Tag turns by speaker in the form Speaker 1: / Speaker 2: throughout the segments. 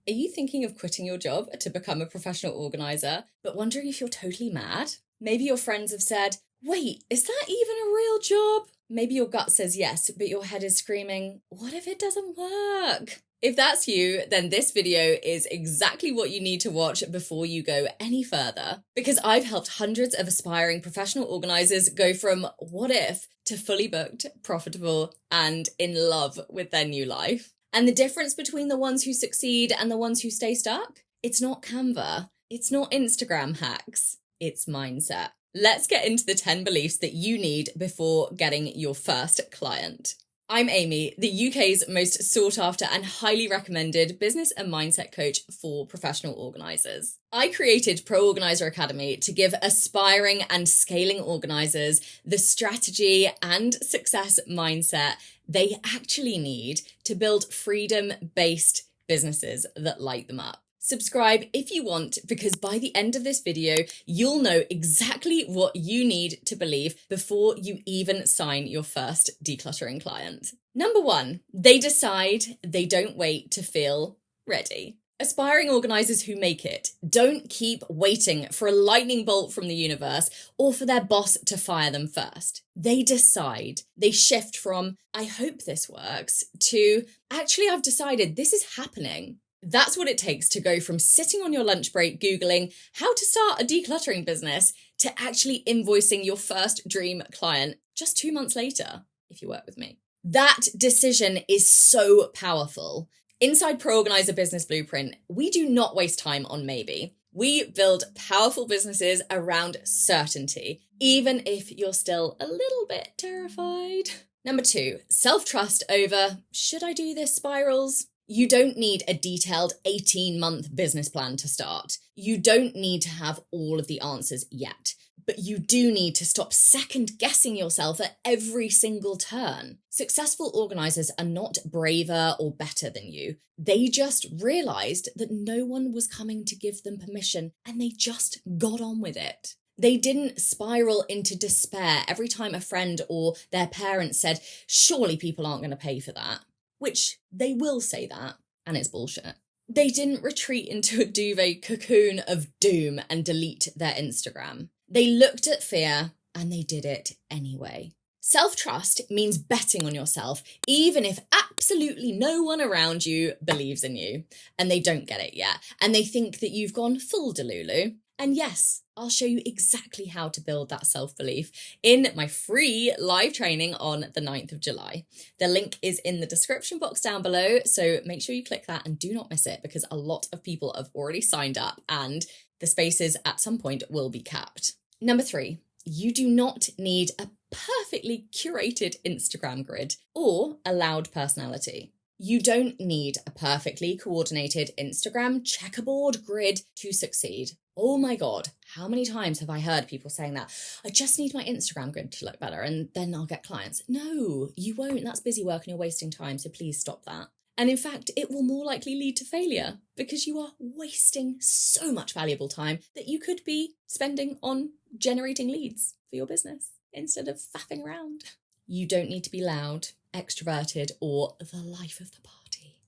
Speaker 1: Are you thinking of quitting your job to become a professional organiser, but wondering if you're totally mad? Maybe your friends have said, wait, is that even a real job? Maybe your gut says yes, but your head is screaming, what if it doesn't work? If that's you, then this video is exactly what you need to watch before you go any further, because I've helped hundreds of aspiring professional organisers go from what if to fully booked, profitable, and in love with their new life. And the difference between the ones who succeed and the ones who stay stuck? It's not Canva, it's not Instagram hacks, it's mindset. Let's get into the 10 beliefs that you need before getting your first client. I'm Amy, the UK's most sought after and highly recommended business and mindset coach for professional organisers. I created Pro Organiser Academy to give aspiring and scaling organisers the strategy and success mindset they actually need to build freedom-based businesses that light them up. Subscribe if you want, because by the end of this video, you'll know exactly what you need to believe before you even sign your first decluttering client. Number 1, they decide, they don't wait to feel ready. Aspiring organisers who make it don't keep waiting for a lightning bolt from the universe or for their boss to fire them first. They decide. They shift from, I hope this works, to, actually, I've decided this is happening. That's what it takes to go from sitting on your lunch break Googling how to start a decluttering business to actually invoicing your first dream client just 2 months later, if you work with me. That decision is so powerful. Inside Pro Organiser Business Blueprint, we do not waste time on maybe. We build powerful businesses around certainty, even if you're still a little bit terrified. Number 2, self-trust over, should I do this spirals? You don't need a detailed 18-month business plan to start. You don't need to have all of the answers yet, but you do need to stop second-guessing yourself at every single turn. Successful organisers are not braver or better than you. They just realised that no one was coming to give them permission, and they just got on with it. They didn't spiral into despair every time a friend or their parents said, surely people aren't going to pay for that. Which they will say that, and it's bullshit. They didn't retreat into a duvet cocoon of doom and delete their Instagram. They looked at fear and they did it anyway. Self-trust means betting on yourself, even if absolutely no one around you believes in you, and they don't get it yet, and they think that you've gone full Delulu. And yes, I'll show you exactly how to build that self-belief in my free live training on the 9th of July. The link is in the description box down below, so make sure you click that and do not miss it, because a lot of people have already signed up and the spaces at some point will be capped. Number 3, you do not need a perfectly curated Instagram grid or a loud personality. You don't need a perfectly coordinated Instagram checkerboard grid to succeed. Oh my God, how many times have I heard people saying that? I just need my Instagram grid to look better and then I'll get clients. No, you won't. That's busy work and you're wasting time, so please stop that. And in fact, it will more likely lead to failure because you are wasting so much valuable time that you could be spending on generating leads for your business instead of faffing around. You don't need to be loud, extroverted, or the life of the party.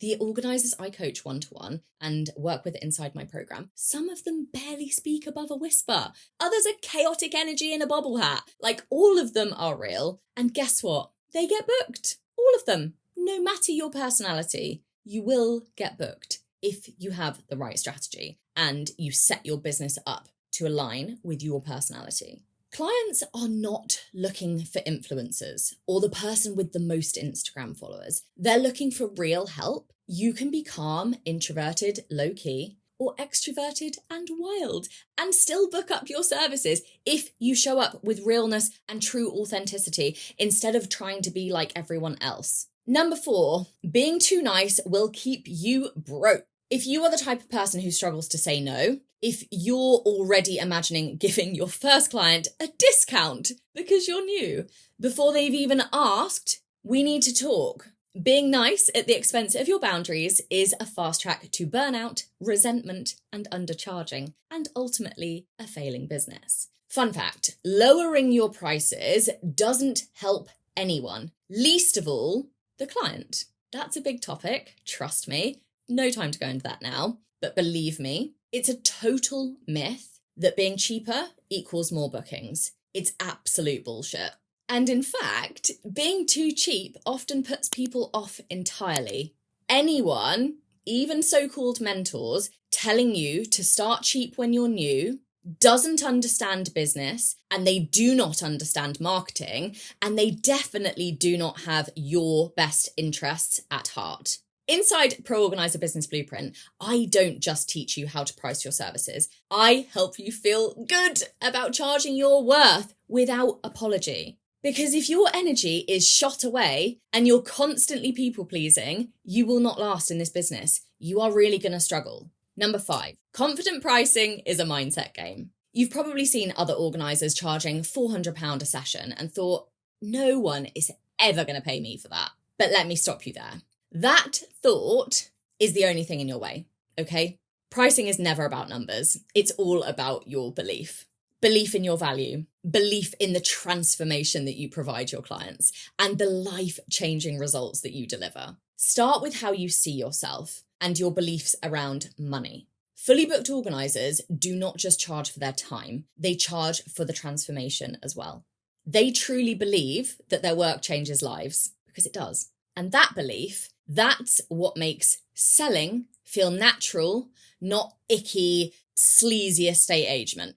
Speaker 1: The organisers I coach one-to-one and work with inside my program, some of them barely speak above a whisper. Others are chaotic energy in a bobble hat. Like, all of them are real. And guess what? They get booked. All of them. No matter your personality, you will get booked if you have the right strategy and you set your business up to align with your personality. Clients are not looking for influencers or the person with the most Instagram followers. They're looking for real help. You can be calm, introverted, low-key, or extroverted and wild, and still book up your services if you show up with realness and true authenticity instead of trying to be like everyone else. Number 4, being too nice will keep you broke. If you are the type of person who struggles to say no, if you're already imagining giving your first client a discount because you're new, before they've even asked, we need to talk. Being nice at the expense of your boundaries is a fast track to burnout, resentment, and undercharging, and ultimately a failing business. Fun fact, lowering your prices doesn't help anyone, least of all the client. That's a big topic, trust me. No time to go into that now. But believe me, it's a total myth that being cheaper equals more bookings. It's absolute bullshit. And in fact, being too cheap often puts people off entirely. Anyone, even so-called mentors, telling you to start cheap when you're new doesn't understand business, and they do not understand marketing, and they definitely do not have your best interests at heart. Inside Pro Organiser Business Blueprint, I don't just teach you how to price your services. I help you feel good about charging your worth without apology. Because if your energy is shot away and you're constantly people-pleasing, you will not last in this business. You are really going to struggle. Number 5, confident pricing is a mindset game. You've probably seen other organisers charging £400 a session and thought, no one is ever going to pay me for that. But let me stop you there. That thought is the only thing in your way, okay? Pricing is never about numbers. It's all about your belief. Belief in your value, belief in the transformation that you provide your clients, and the life-changing results that you deliver. Start with how you see yourself and your beliefs around money. Fully booked organisers do not just charge for their time, they charge for the transformation as well. They truly believe that their work changes lives, because it does. And that belief, that's what makes selling feel natural, not icky, sleazy estate agent.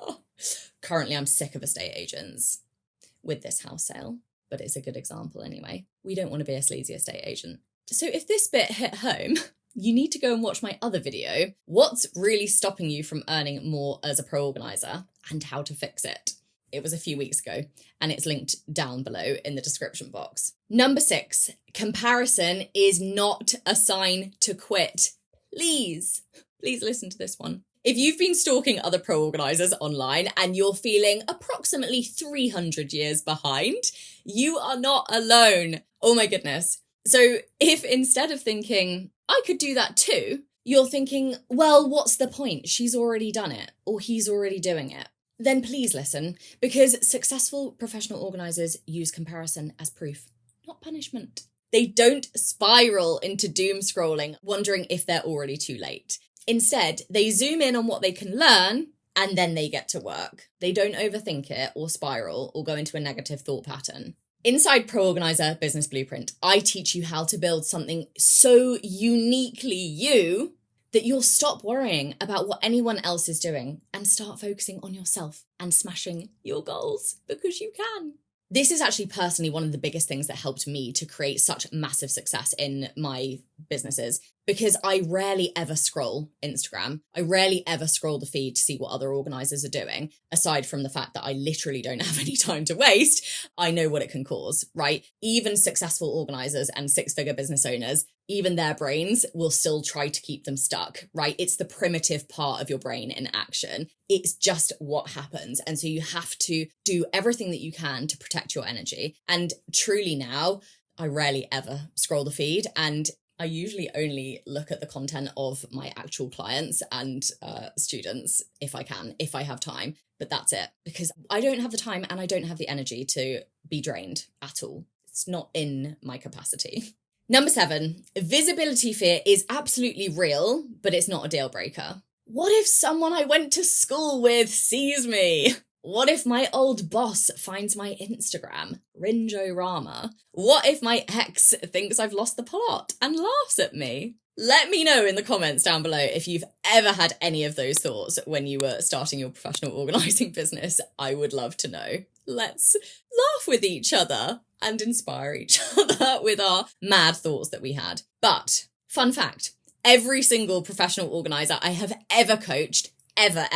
Speaker 1: Oh. Currently, I'm sick of estate agents with this house sale, but it's a good example anyway. We don't want to be a sleazy estate agent. So if this bit hit home, you need to go and watch my other video, What's Really Stopping You from Earning More as a Pro Organiser and How to Fix It. It was a few weeks ago, and it's linked down below in the description box. Number 6, comparison is not a sign to quit. Please listen to this one. If you've been stalking other pro organisers online and you're feeling approximately 300 years behind, you are not alone. Oh my goodness. So if instead of thinking, I could do that too, you're thinking, well, what's the point? She's already done it, or he's already doing it. Then please listen, because successful professional organisers use comparison as proof, not punishment. They don't spiral into doom scrolling, wondering if they're already too late. Instead, they zoom in on what they can learn, and then they get to work. They don't overthink it or spiral or go into a negative thought pattern. Inside Pro Organiser Business Blueprint, I teach you how to build something so uniquely you that you'll stop worrying about what anyone else is doing and start focusing on yourself and smashing your goals, because you can. This is actually personally one of the biggest things that helped me to create such massive success in my businesses, because I rarely ever scroll Instagram. I rarely ever scroll the feed to see what other organisers are doing, aside from the fact that I literally don't have any time to waste. I know what it can cause, right? Even successful organisers and 6-figure business owners, even their brains will still try to keep them stuck, right? It's the primitive part of your brain in action. It's just what happens. And so you have to do everything that you can to protect your energy. And truly now, I rarely ever scroll the feed, and I usually only look at the content of my actual clients and students if I can, if I have time. But that's it, because I don't have the time and I don't have the energy to be drained at all. It's not in my capacity. Number 7, visibility fear is absolutely real, but it's not a deal breaker. What if someone I went to school with sees me? What if my old boss finds my Instagram? Ringo-rama. What if my ex thinks I've lost the plot and laughs at me? Let me know in the comments down below if you've ever had any of those thoughts when you were starting your professional organising business. I would love to know. Let's laugh with each other and inspire each other with our mad thoughts that we had. But, fun fact, every single professional organiser I have ever coached, ever,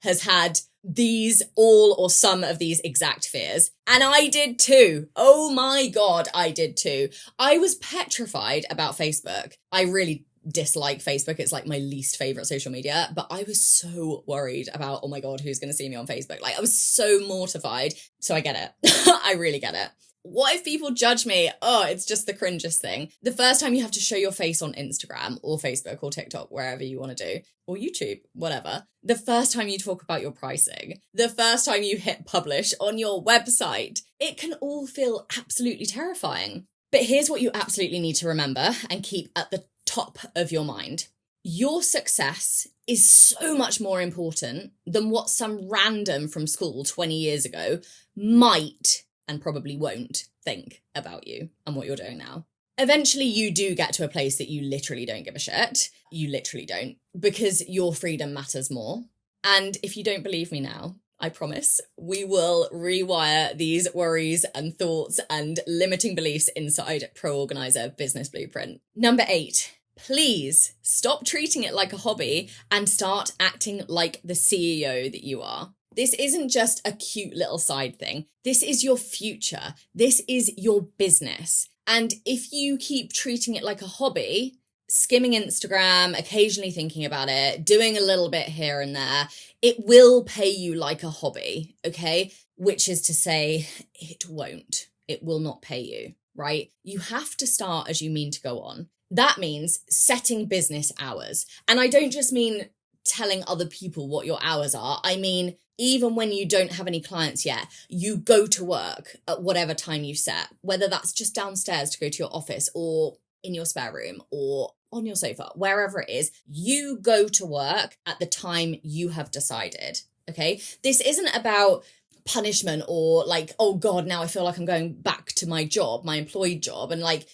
Speaker 1: has had these, all or some of these exact fears. And I did too. Oh my God, I did too. I was petrified about Facebook. I really dislike Facebook. It's like my least favorite social media, but I was so worried about, oh my God, who's going to see me on Facebook? Like, I was so mortified. So I get it. I really get it. What if people judge me? Oh, it's just the cringest thing. The first time you have to show your face on Instagram or Facebook or TikTok, wherever you want to do, or YouTube, whatever. The first time you talk about your pricing, the first time you hit publish on your website, it can all feel absolutely terrifying. But here's what you absolutely need to remember and keep at the top of your mind. Your success is so much more important than what some random from school 20 years ago might and probably won't think about you and what you're doing now. Eventually, you do get to a place that you literally don't give a shit. You literally don't, because your freedom matters more. And if you don't believe me now, I promise we will rewire these worries and thoughts and limiting beliefs inside Pro Organiser Business Blueprint. Number 8, please stop treating it like a hobby and start acting like the CEO that you are. This isn't just a cute little side thing. This is your future. This is your business. And if you keep treating it like a hobby, skimming Instagram, occasionally thinking about it, doing a little bit here and there, it will pay you like a hobby, okay? Which is to say, it won't. It will not pay you, right? You have to start as you mean to go on. That means setting business hours. And I don't just mean telling other people what your hours are. I mean, even when you don't have any clients yet, you go to work at whatever time you set, whether that's just downstairs to go to your office or in your spare room or on your sofa, wherever it is, you go to work at the time you have decided, okay? This isn't about punishment or like, oh God, now I feel like I'm going back to my job, my employed job, and like,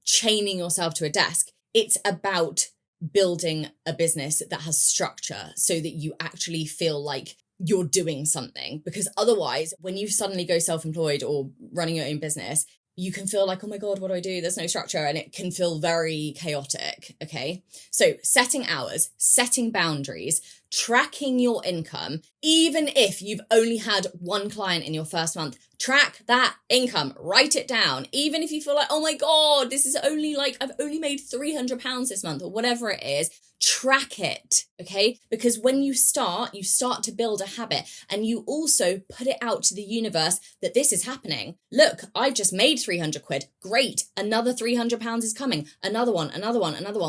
Speaker 1: chaining yourself to a desk. It's about building a business that has structure so that you actually feel like you're doing something. Because otherwise, when you suddenly go self-employed or running your own business, you can feel like, oh my God, what do I do? There's no structure. And it can feel very chaotic. Okay. So setting hours, setting boundaries, tracking your income, even if you've only had one client in your first month, track that income, write it down. Even if you feel like, oh my God, this is only like, I've only made £300 this month or whatever it is, track it, okay? Because when you start to build a habit and you also put it out to the universe that this is happening. Look, I've just made 300 quid. Great. Another £300 is coming. Another one,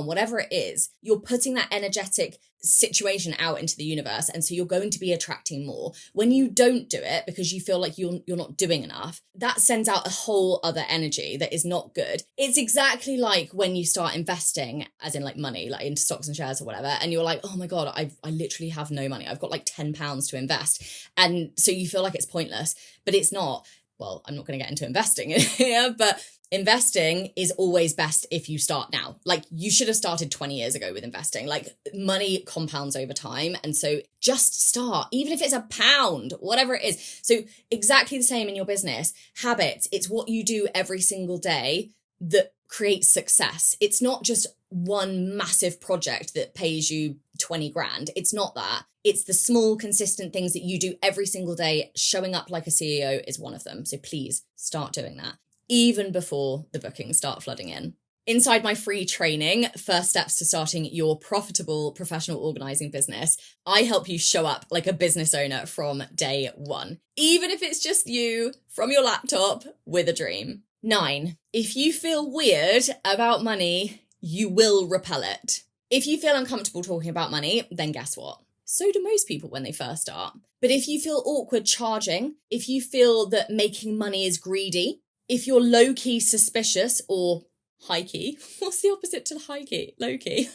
Speaker 1: whatever it is. You're putting that energetic situation out into the universe. And so you're going to be attracting more. When you don't do it because you feel like you're not doing enough, that sends out a whole other energy that is not good. It's exactly like when you start investing, as in like money, like into stocks and shares or whatever, and you're like, oh my God, I literally have no money. I've got like £10 to invest. And so you feel like it's pointless, but it's not. Well, I'm not going to get into investing here, but investing is always best if you start now. Like you should have started 20 years ago with investing. Like money compounds over time. And so just start, even if it's £1, whatever it is. So exactly the same in your business. Habits, it's what you do every single day that creates success. It's not just one massive project that pays you 20 grand. It's not that. It's the small, consistent things that you do every single day. Showing up like a CEO is one of them. So please start doing that, even before the bookings start flooding in. Inside my free training, First Steps to Starting Your Profitable Professional Organising Business, I help you show up like a business owner from day one, even if it's just you from your laptop with a dream. 9, if you feel weird about money, you will repel it. If you feel uncomfortable talking about money, then guess what? So do most people when they first start. But if you feel awkward charging, if you feel that making money is greedy, if you're low-key suspicious or high-key, what's the opposite to high-key? Low-key.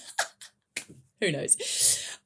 Speaker 1: Who knows?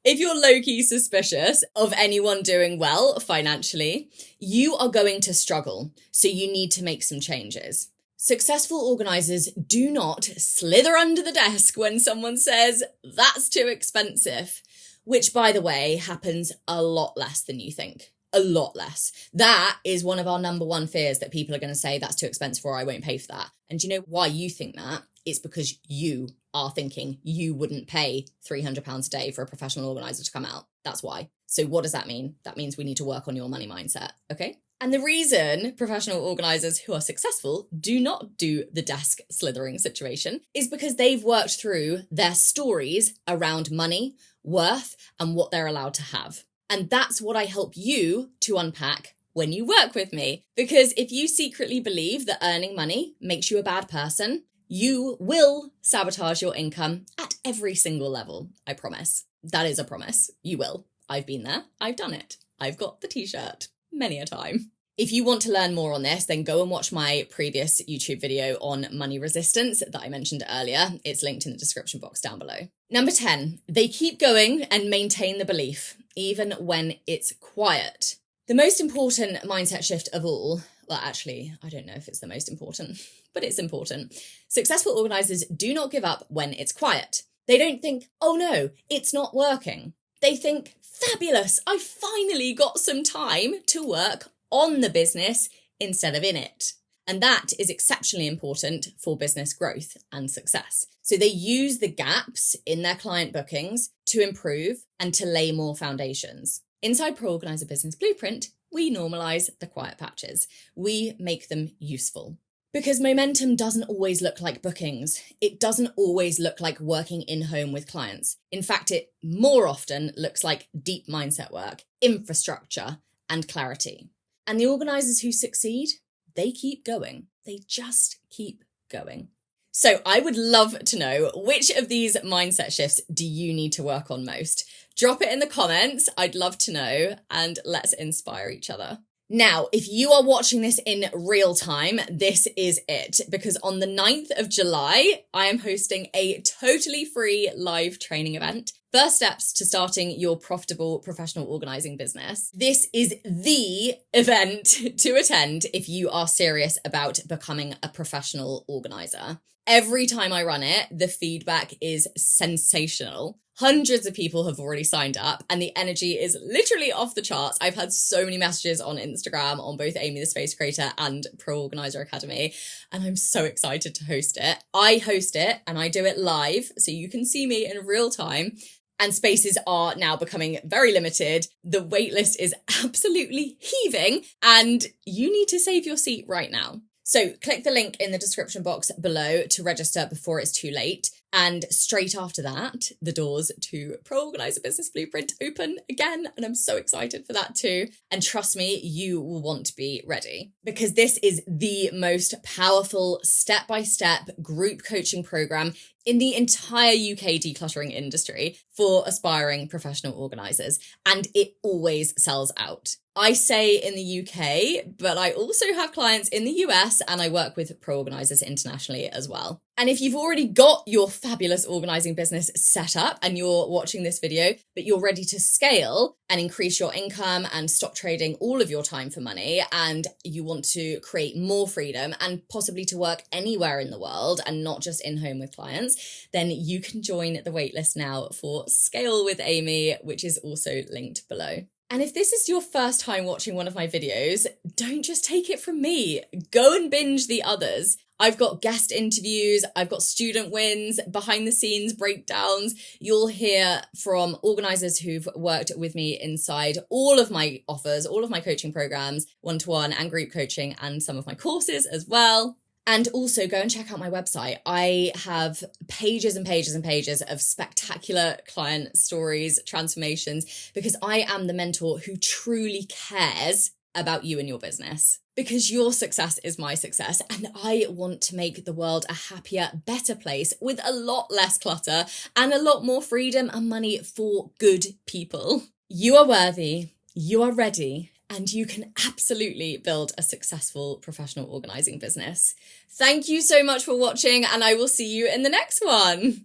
Speaker 1: If you're low-key suspicious of anyone doing well financially, you are going to struggle. So you need to make some changes. Successful organisers do not slither under the desk when someone says, that's too expensive, which, by the way, happens a lot less than you think. A lot less. That is one of our number one fears, that people are going to say, that's too expensive or I won't pay for that. And do you know why you think that? It's because you are thinking you wouldn't pay £300 a day for a professional organiser to come out. That's why. So what does that mean? That means we need to work on your money mindset, okay? And the reason professional organisers who are successful do not do the desk slithering situation is because they've worked through their stories around money, worth, and what they're allowed to have. And that's what I help you to unpack when you work with me. Because if you secretly believe that earning money makes you a bad person, you will sabotage your income at every single level. I promise. That is a promise. You will. I've been there. I've done it. I've got the t-shirt many a time. If you want to learn more on this, then go and watch my previous YouTube video on money resistance that I mentioned earlier. It's linked in the description box down below. Number 10, they keep going and maintain the belief, even when it's quiet. The most important mindset shift of all, well, actually, I don't know if it's the most important, but it's important. Successful organisers do not give up when it's quiet. They don't think, oh no, it's not working. They think, fabulous, I finally got some time to work on the business instead of in it. And that is exceptionally important for business growth and success. So they use the gaps in their client bookings to improve and to lay more foundations. Inside Pro Organiser Business Blueprint, we normalise the quiet patches. We make them useful. Because momentum doesn't always look like bookings. It doesn't always look like working in-home with clients. In fact, it more often looks like deep mindset work, infrastructure, and clarity. And the organisers who succeed, they keep going. They just keep going. So I would love to know, which of these mindset shifts do you need to work on most? Drop it in the comments. I'd love to know, and let's inspire each other. Now, if you are watching this in real time, this is it, because on the 9th of July, I am hosting a totally free live training event. First steps to starting your profitable professional organising business. This is the event to attend if you are serious about becoming a professional organiser. Every time I run it, the feedback is sensational. Hundreds of people have already signed up and the energy is literally off the charts. I've had so many messages on Instagram on both Amy the Space Creator and Pro Organiser Academy, and I'm so excited to host it. I host it and I do it live, so you can see me in real time. And spaces are now becoming very limited. The waitlist is absolutely heaving and you need to save your seat right now. So click the link in the description box below to register before it's too late. And straight after that, the doors to Pro Organiser Business Blueprint open again. And I'm so excited for that too. And trust me, you will want to be ready because this is the most powerful step-by-step group coaching program in the entire UK decluttering industry for aspiring professional organisers. And it always sells out. I say in the UK, but I also have clients in the US and I work with pro organisers internationally as well. And if you've already got your fabulous organising business set up and you're watching this video, but you're ready to scale and increase your income and stop trading all of your time for money, and you want to create more freedom and possibly to work anywhere in the world and not just in home with clients, then you can join the waitlist now for Scale with Amy, which is also linked below. And if this is your first time watching one of my videos, don't just take it from me. Go and binge the others. I've got guest interviews, I've got student wins, behind the scenes breakdowns. You'll hear from organisers who've worked with me inside all of my offers, all of my coaching programs, one-to-one and group coaching, and some of my courses as well. And also go and check out my website. I have pages and pages and pages of spectacular client stories, transformations, because I am the mentor who truly cares about you and your business. Because your success is my success, and I want to make the world a happier, better place with a lot less clutter and a lot more freedom and money for good people. You are worthy, you are ready, and you can absolutely build a successful professional organising business. Thank you so much for watching, and I will see you in the next one.